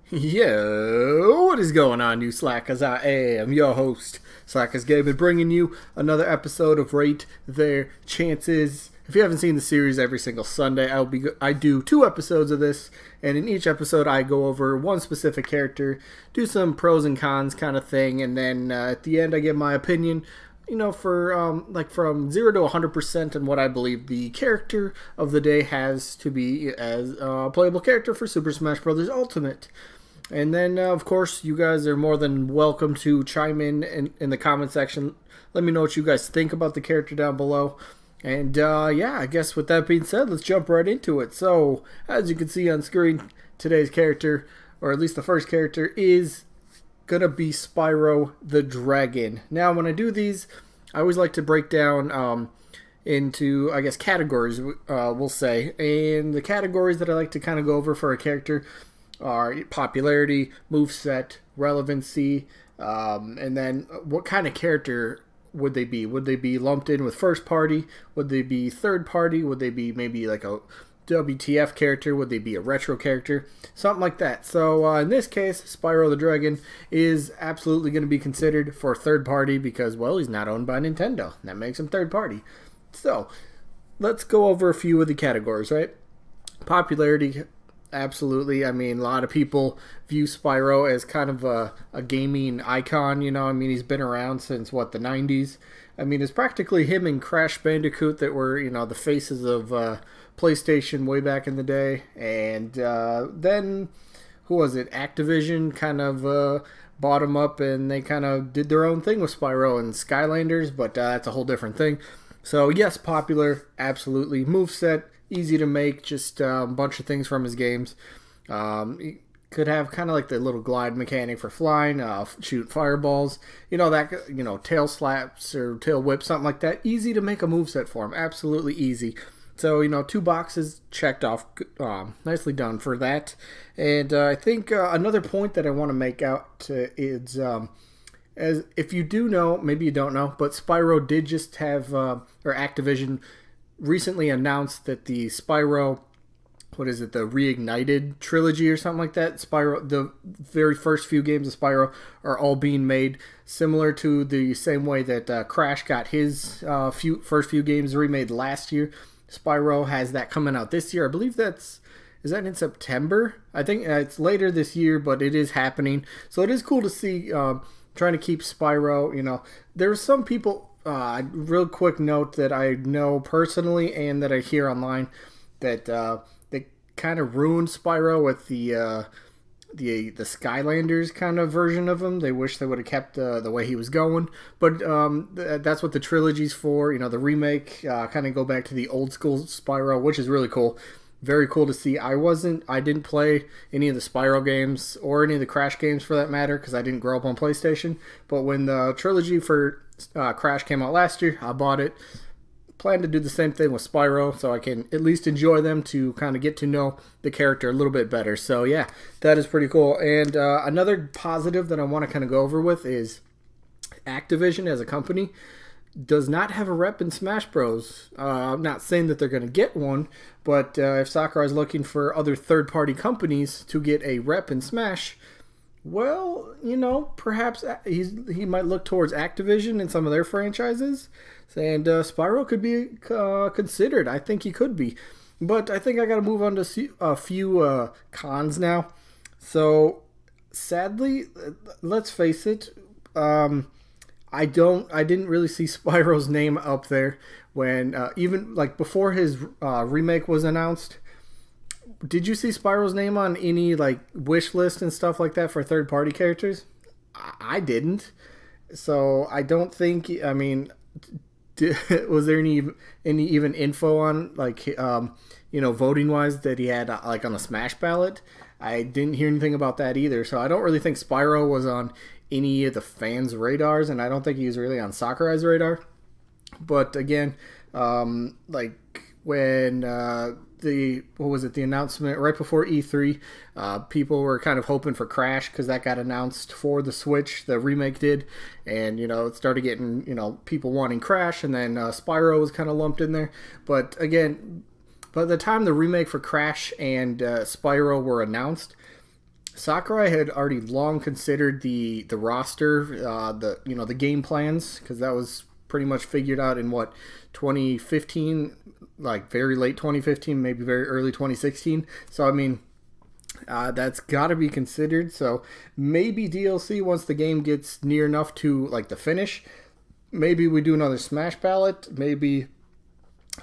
Yo, what is going on, you slackers? I am your host, Slackerz Gaming, bringing you another episode of Rate Their Chances. If you haven't seen the series every single Sunday, I do 2 episodes of this, and in each episode I go over one specific character, do some pros and cons kind of thing, and then at the end I give my opinion, for like from 0 to 100% on what I believe the character of the day has to be as a playable character for Super Smash Bros. Ultimate. And then, of course, you guys are more than welcome to chime in the comment section. Let me know what you guys think about the character down below. And, yeah, I guess with that being said, let's jump right into it. So, as you can see on screen, today's character, or at least the first character, is going to be Spyro the Dragon. Now, when I do these, I always like to break down into, I guess, categories, we'll say. And the categories that I like to kind of go over for a character are popularity, moveset, relevancy, and then what kind of character would they be? Would they be lumped in with first party? Would they be third party? Would they be maybe like a WTF character? Would they be a retro character? Something like that. So in this case, Spyro the Dragon is absolutely going to be considered for third party because, well, he's not owned by Nintendo. That makes him third party. So let's go over a few of the categories, right? Popularity. Absolutely. I mean, a lot of people view Spyro as kind of a gaming icon, I mean, he's been around since, the 90s? I mean, it's practically him and Crash Bandicoot that were, the faces of PlayStation way back in the day. And then, who was it? Activision kind of bought him up and they kind of did their own thing with Spyro and Skylanders, but that's a whole different thing. So, yes, popular, absolutely. Moveset. Easy to make, just a bunch of things from his games. He could have kind of like the little glide mechanic for flying, shoot fireballs, tail slaps or tail whips, something like that. Easy to make a moveset for him, absolutely easy. So, 2 boxes checked off, nicely done for that. And I think another point that I want to make out is, as if you do know, maybe you don't know, but Spyro did just have, or Activision recently announced that the Spyro, the Reignited trilogy or something like that, Spyro, the very first few games of Spyro are all being made similar to the same way that Crash got his first few games remade last year. Spyro has that coming out this year. I believe is that in September? I think it's later this year, but it is happening. So it is cool to see, trying to keep Spyro, there's some people. Real quick note that I know personally and that I hear online that they kind of ruined Spyro with the Skylanders kind of version of him. They wish they would have kept the way he was going, but that's what the trilogy's for. The remake kind of go back to the old school Spyro, which is really cool. Very cool to see. I didn't play any of the Spyro games or any of the Crash games for that matter because I didn't grow up on PlayStation. But when the trilogy for Crash came out last year, I bought it. Plan to do the same thing with Spyro so I can at least enjoy them to kind of get to know the character a little bit better. So yeah, that is pretty cool. And another positive that I want to kind of go over with is Activision as a company does not have a rep in Smash Bros. I'm not saying that they're going to get one, but if Sakurai is looking for other third-party companies to get a rep in Smash, well, perhaps he might look towards Activision and some of their franchises, and Spyro could be considered. I think he could be. But I think I got to move on to a few cons now. So, sadly, let's face it, I didn't really see Spyro's name up there when even like before his remake was announced. Did you see Spyro's name on any like Wishlist and stuff like that for third party characters? I didn't. So I don't think. I mean, was there any even info on like voting wise that he had like on the Smash ballot? I didn't hear anything about that either. So I don't really think Spyro was on any of the fans' radars, and I don't think he was really on Sakurai's radar. But again, like when the announcement right before E3, people were kind of hoping for Crash because that got announced for the Switch, the remake did, and it started getting people wanting Crash, and then Spyro was kind of lumped in there. But again, by the time the remake for Crash and Spyro were announced, Sakurai had already long considered the roster, the game plans, because that was pretty much figured out in what 2015, like very late 2015, maybe very early 2016. So I mean, that's got to be considered. So maybe DLC once the game gets near enough to like the finish. Maybe we do another Smash ballot. Maybe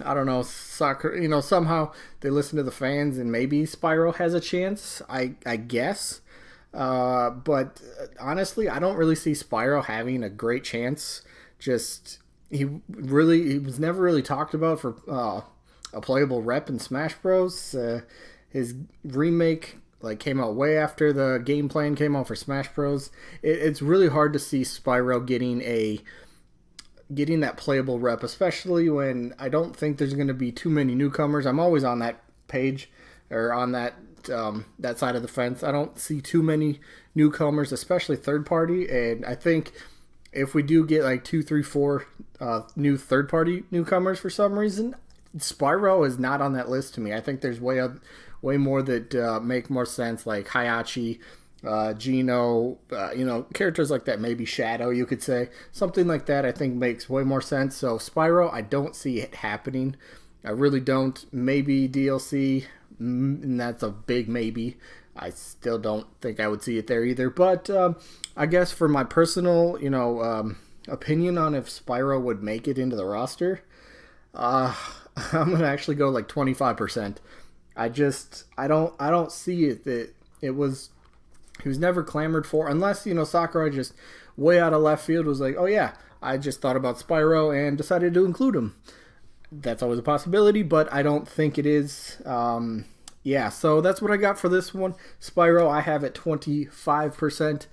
I don't know, soccer. Somehow they listen to the fans, and maybe Spyro has a chance. I guess. But honestly, I don't really see Spyro having a great chance. Just he was never really talked about for a playable rep in Smash Bros. His remake came out way after the game plan came out for Smash Bros. It's really hard to see Spyro getting that playable rep, especially when I don't think there's going to be too many newcomers. I'm always on that page or on that side of the fence. I don't see too many newcomers, especially third party, and I think if we do get like 2, 3, 4 new third party newcomers for some reason, Spyro is not on that list to me. I think there's way more that make more sense, like Hayachi, Gino, characters like that, maybe Shadow, you could say. Something like that I think makes way more sense. So Spyro, I don't see it happening. I really don't. Maybe DLC, and that's a big maybe. I still don't think I would see it there either. But I guess for my personal, opinion on if Spyro would make it into the roster, I'm gonna actually go like 25%. I don't see it that he was never clamored for, unless Sakurai just way out of left field was like, oh yeah, I just thought about Spyro and decided to include him. That's always a possibility, but I don't think it is. Yeah, so that's what I got for this one. Spyro, I have at 25%.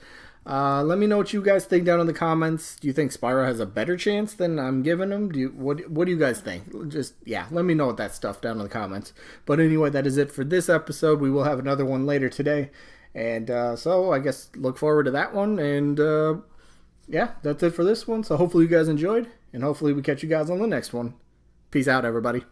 Let me know what you guys think down in the comments. Do you think Spyro has a better chance than I'm giving him? What do you guys think? Just, yeah, let me know that stuff down in the comments. But anyway, that is it for this episode. We will have another one later today. And so I guess look forward to that one. And yeah, that's it for this one. So hopefully you guys enjoyed. And hopefully we catch you guys on the next one. Peace out, everybody.